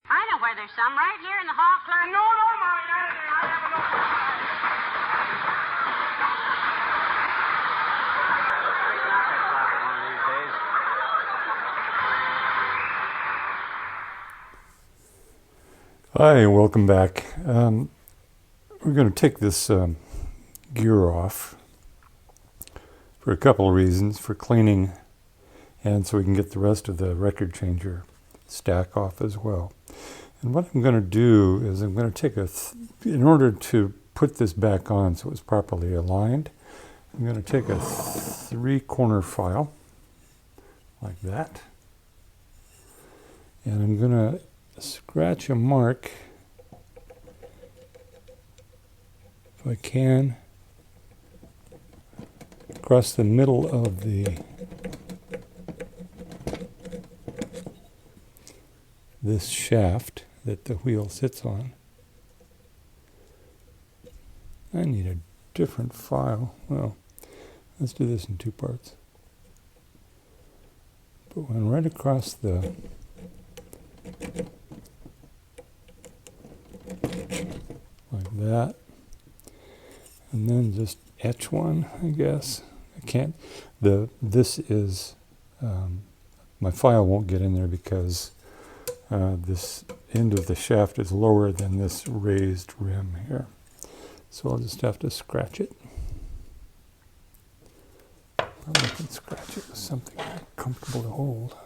I know where there's some, right here in the hall, clerk. No, Molly, not in there. I have Hi, and welcome back. We're going to take this gear off for a couple of reasons, for cleaning and so we can get the rest of the record changer stack off as well. And what I'm going to do is I'm going to take in order to put this back on so it's properly aligned, I'm going to take a 3-corner file like that, and I'm going to scratch a mark, if I can, across the middle of this shaft that the wheel sits on. I need a different file. Well, let's do this in 2 parts. Put one right across the like that, and then just etch one, I guess. I can't, this is, my file won't get in there because this end of the shaft is lower than this raised rim here. So I'll just have to scratch it. Probably can scratch it with something comfortable to hold.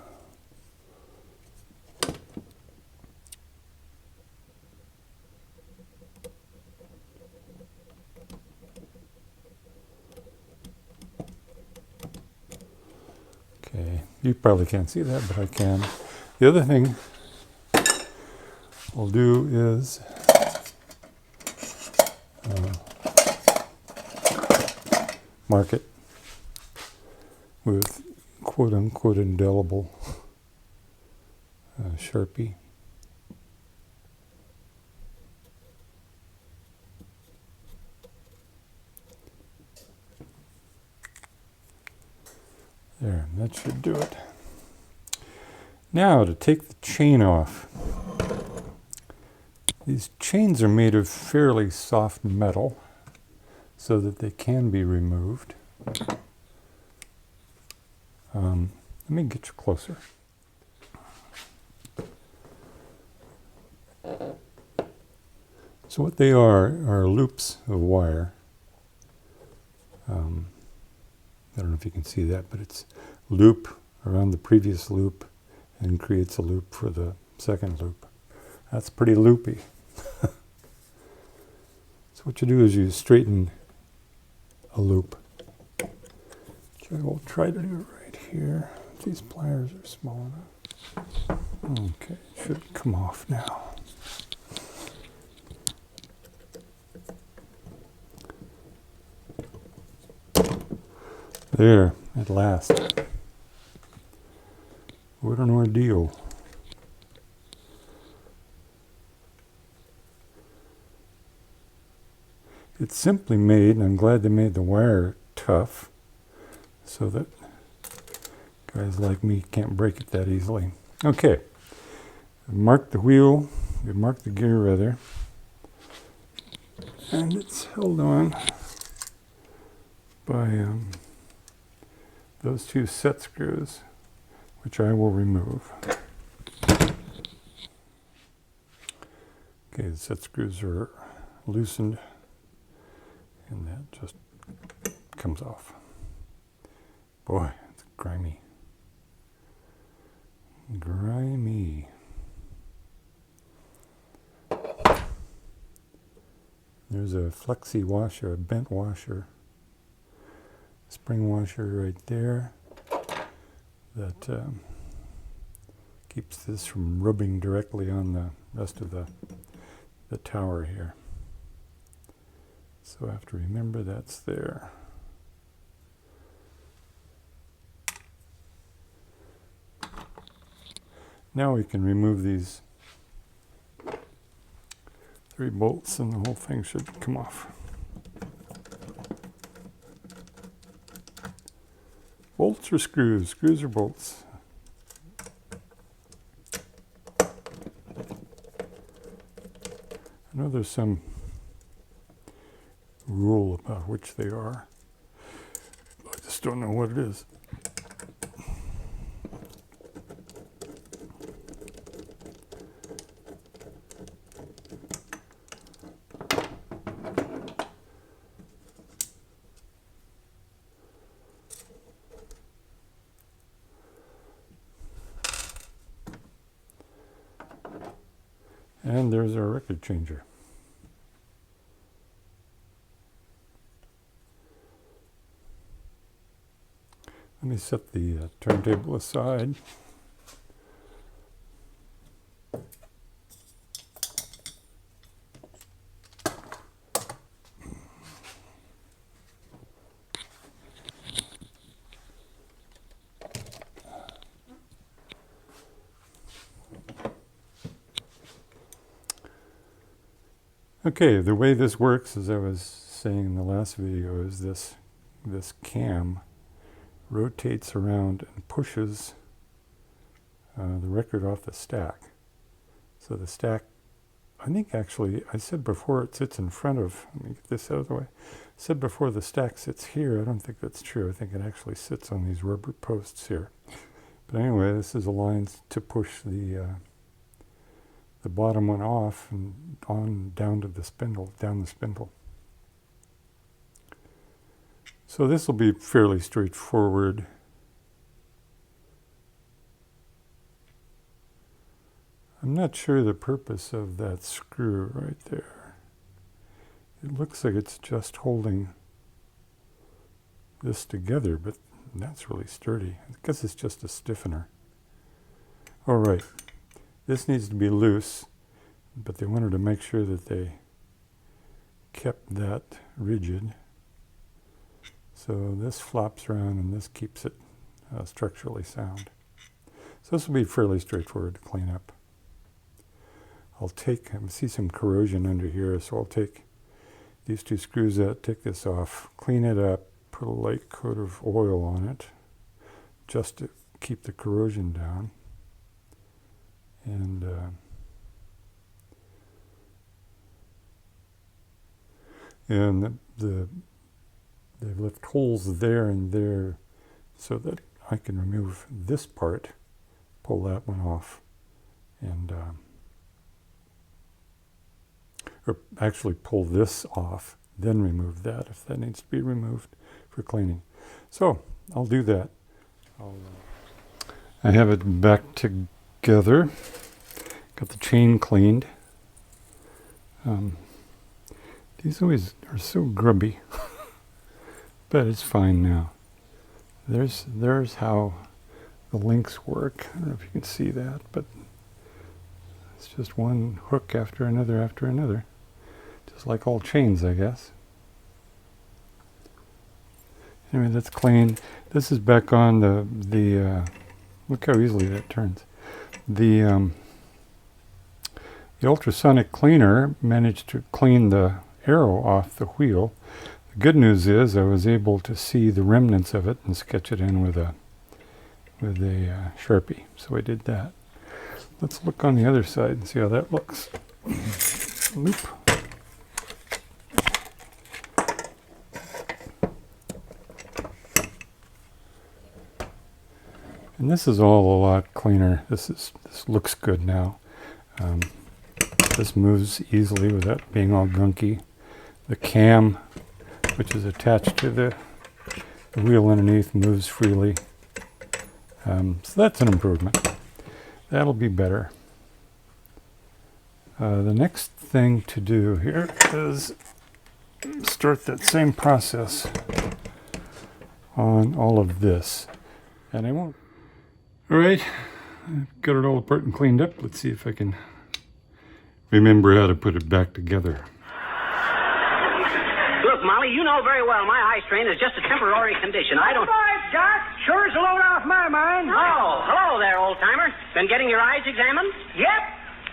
Okay, you probably can't see that, but I can. The other thing we'll do is mark it with quote-unquote indelible Sharpie. There, that should do it. Now to take the chain off. These chains are made of fairly soft metal so that they can be removed. Let me get you closer. So what they are loops of wire. I don't know if you can see that, but it's loop around the previous loop and creates a loop for the second loop. That's pretty loopy. So what you do is you straighten a loop. Which I will try to do right here. These pliers are small enough. Okay, it should come off now. There, at last. What an ordeal. It's simply made, and I'm glad they made the wire tough so that guys like me can't break it that easily. Okay, I've marked the wheel, we've marked the gear rather, and it's held on by those 2 set screws, which I will remove. Okay, the set screws are loosened, and that just comes off. Boy, it's grimy. Grimy. There's a flexi washer, a bent washer, spring washer right there that keeps this from rubbing directly on the rest of the tower here. So I have to remember that's there. Now we can remove these 3 bolts and the whole thing should come off. Bolts or screws? Screws or bolts? know there's some rule about which they are. I just don't know what it is. And there's our record changer. Let me set the turntable aside. Okay, the way this works, as I was saying in the last video, is this cam rotates around and pushes the record off the stack. So the stack, I think actually, I said before it sits in front of, let me get this out of the way. I said before the stack sits here. I don't think that's true. I think it actually sits on these rubber posts here. But anyway, this is aligned to push the bottom one off and on down to the spindle, down the spindle. So this will be fairly straightforward. I'm not sure the purpose of that screw right there. It looks like it's just holding this together, but that's really sturdy. I guess it's just a stiffener. All right. This needs to be loose, but they wanted to make sure that they kept that rigid. So this flops around and this keeps it structurally sound. So this will be fairly straightforward to clean up. I see some corrosion under here, so I'll take these two screws out, take this off, clean it up, put a light coat of oil on it, just to keep the corrosion down. And they've left holes there and there so that I can remove this part, pull that one off, and or actually pull this off, then remove that if that needs to be removed for cleaning. So I'll do that. I have it back together. Got the chain cleaned. These always are so grubby, but it's fine now. There's how the links work. I don't know if you can see that, but it's just one hook after another, just like all chains, I guess. Anyway, that's clean. This is back on the look how easily that turns. The ultrasonic cleaner managed to clean the arrow off the wheel. The good news is I was able to see the remnants of it and sketch it in with a Sharpie. So I did that. Let's look on the other side and see how that looks. Loop. And this is all a lot cleaner. This looks good now. This moves easily without being all gunky. The cam, which is attached to the wheel underneath, moves freely. So that's an improvement. That'll be better. The next thing to do here is start that same process on all of this. And I won't. All right, I've got it all apart and cleaned up. Let's see if I can remember how to put it back together. Look, Molly, you know very well my eye strain is just a temporary condition. I don't... Right, Doc. Sure is a load off my mind. Oh, hello there, old-timer. Been getting your eyes examined? Yep.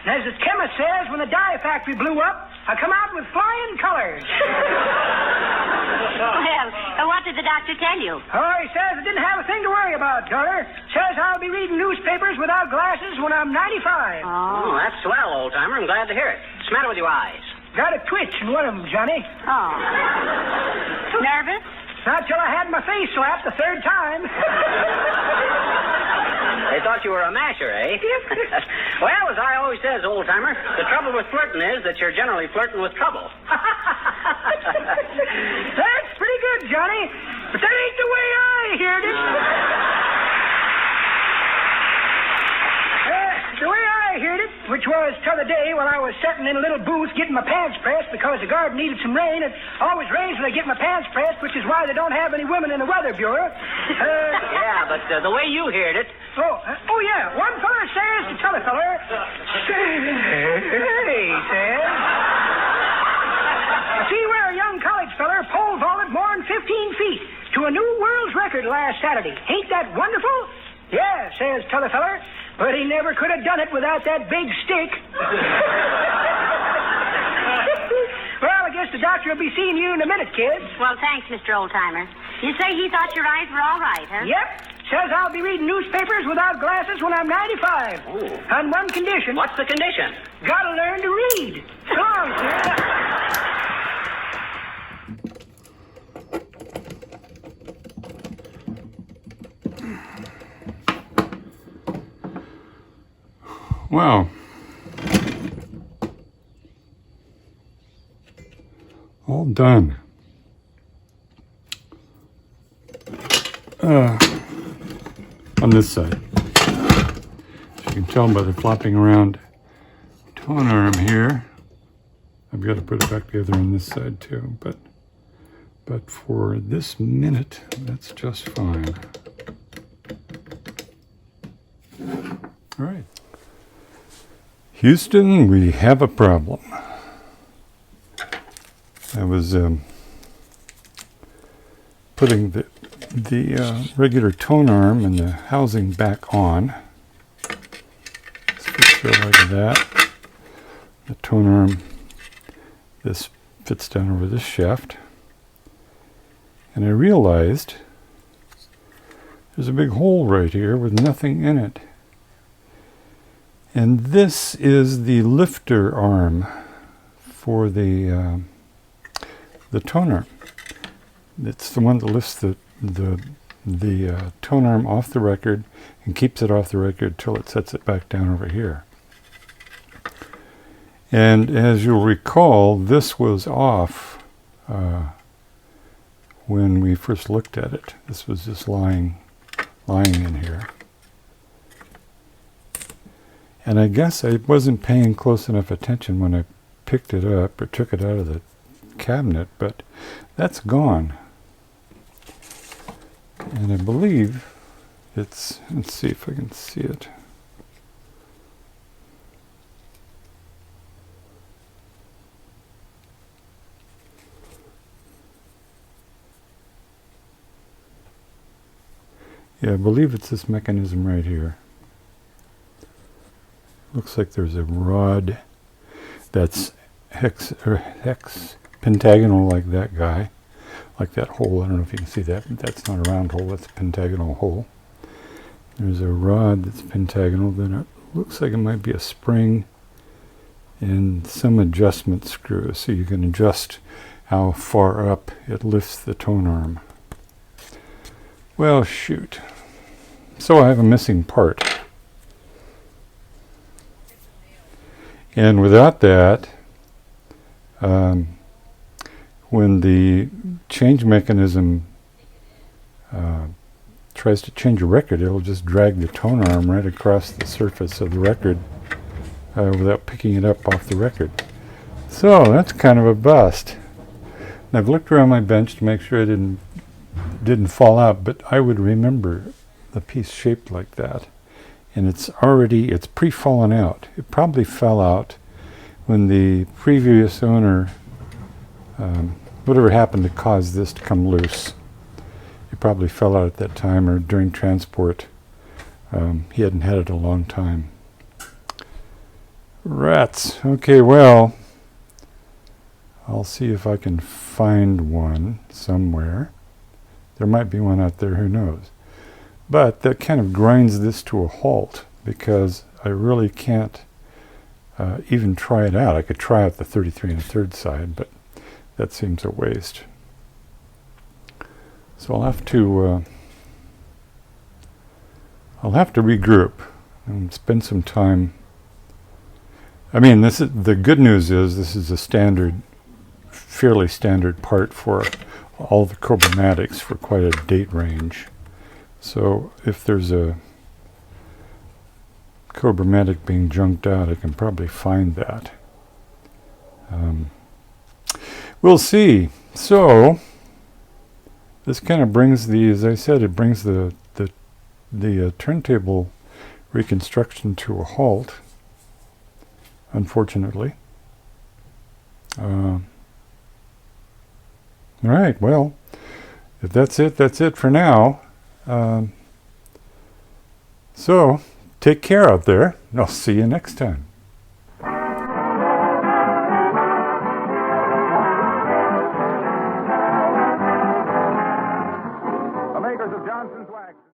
And as the chemist says, when the dye factory blew up, I come out with flying colors. Well, what did the doctor tell you? Oh, he says I didn't have a thing to worry about, daughter. Says I'll be reading newspapers without glasses when I'm 95. Oh, that's swell, old-timer. I'm glad to hear it. What's the matter with your eyes? Got a twitch in one of them, Johnny. Oh. Nervous? Not till I had my face slapped the third time. They thought you were a masher, eh? Well, as I always says, old-timer, the trouble with flirting is that you're generally flirting with trouble. That's pretty good, Johnny. But that ain't the way I heard it. The way I heard it, which was t'other day when I was sitting in a little booth getting my pants pressed because the garden needed some rain. It always rains when I get my pants pressed, which is why they don't have any women in the weather bureau. Yeah, but the way you heard it... Oh, yeah. One feller says to t'other feller... Hey, says... See where a young college feller pole vaulted more than 15 feet to a new world's record last Saturday. Ain't that wonderful? Yeah, says t'other feller. But he never could have done it without that big stick. Well, I guess the doctor will be seeing you in a minute, kids. Well, thanks, Mr. Oldtimer. You say he thought your eyes were all right, huh? Yep. Says I'll be reading newspapers without glasses when I'm 95. Oh. On one condition. What's the condition? Gotta learn to read. So long, kid. Wow. All done. On this side. As you can tell by the flopping around tone arm here, I've got to put it back together on this side too, but for this minute, that's just fine. All right. Houston, we have a problem. I was putting the regular tone arm and the housing back on. This fits there like that. The tone arm, this fits down over this shaft. And I realized there's a big hole right here with nothing in it. And this is the lifter arm for the tone arm. It's the one that lifts the tone arm off the record and keeps it off the record till it sets it back down over here. And as you'll recall, this was off when we first looked at it. This was just lying in here. And I guess I wasn't paying close enough attention when I picked it up or took it out of the cabinet, but that's gone. And I believe it's, let's see if I can see it. Yeah, I believe it's this mechanism right here. Looks like there's a rod that's hex pentagonal like that guy, like that hole. I don't know if you can see that, but that's not a round hole, that's a pentagonal hole. There's a rod that's pentagonal, then it looks like it might be a spring and some adjustment screw, so you can adjust how far up it lifts the tone arm. Well, shoot. So I have a missing part. And without that, when the change mechanism tries to change a record, it'll just drag the tone arm right across the surface of the record without picking it up off the record. So that's kind of a bust. And I've looked around my bench to make sure it didn't fall out, but I would remember the piece shaped like that. And it's pre-fallen out. It probably fell out when the previous owner, whatever happened to cause this to come loose. It probably fell out at that time or during transport. He hadn't had it a long time. Rats. Okay, well, I'll see if I can find one somewhere. There might be one out there, who knows. But that kind of grinds this to a halt because I really can't even try it out. I could try out the 33 1/3 side, but that seems a waste. So I'll have to regroup and spend some time. I mean, this is the good news is this is a fairly standard part for all the chromatics for quite a date range. So if there's a chromatic being junked out, I can probably find that. We'll see. So this kind of brings as I said, it brings the turntable reconstruction to a halt, unfortunately. All right, well, if that's it for now. So take care out there, and I'll see you next time. The makers of Johnson's Wax.